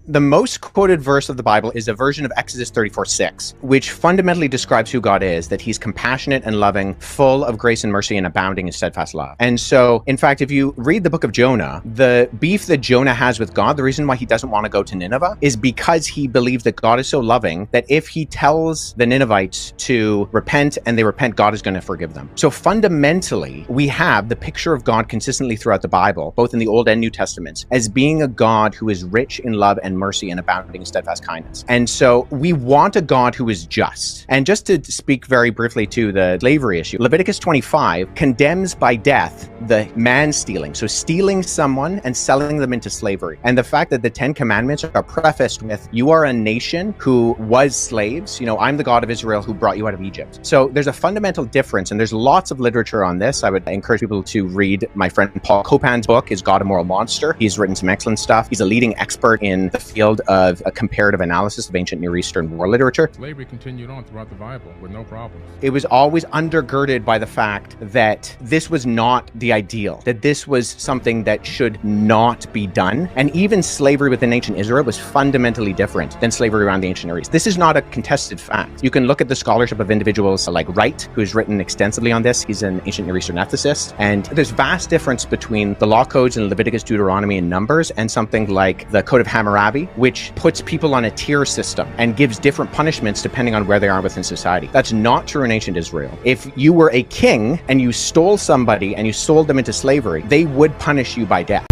The most quoted verse of the Bible is a version of Exodus 34:6, which fundamentally describes who God is, that he's compassionate and loving, full of grace and mercy, and abounding in steadfast love. And so, in fact, if you read the book of Jonah, the beef that Jonah has with God, the reason why he doesn't want to go to Nineveh is because he believes that God is so loving that if he tells the Ninevites to repent and they repent, God is going to forgive them. So fundamentally, we have the picture of God consistently throughout the Bible, both in the Old and New Testaments, as being a God who is rich in love and mercy and abounding in steadfast kindness. And so we want a God who is just. And just to speak very briefly to the slavery issue, Leviticus 25 condemns by death the man stealing. So stealing someone and selling them into slavery. And the fact that the 10 Commandments are prefaced with, you are a nation who was slaves. You know, I'm the God of Israel who brought you out of Egypt. So there's a fundamental difference, and there's lots of literature on this. I would encourage people to read my friend Paul Copan's book, Is God a Moral Monster? He's written some excellent stuff. He's a leading expert in the field of a comparative analysis of ancient Near Eastern war literature. Slavery continued on throughout the Bible with no problems. It was always undergirded by the fact that this was not the ideal, that this was something that should not be done. And even slavery within ancient Israel was fundamentally different than slavery around the ancient Near East. This is not a contested fact. You can look at the scholarship of individuals like Wright, who's written extensively on this. He's an ancient Near Eastern ethicist. And there's vast difference between the law codes in Leviticus, Deuteronomy, and Numbers and something like the Code of Hammurabi, which puts people on a tier system and gives different punishments depending on where they are within society. That's not true in ancient Israel. If you were a king and you stole somebody and you sold them into slavery, they would punish you by death.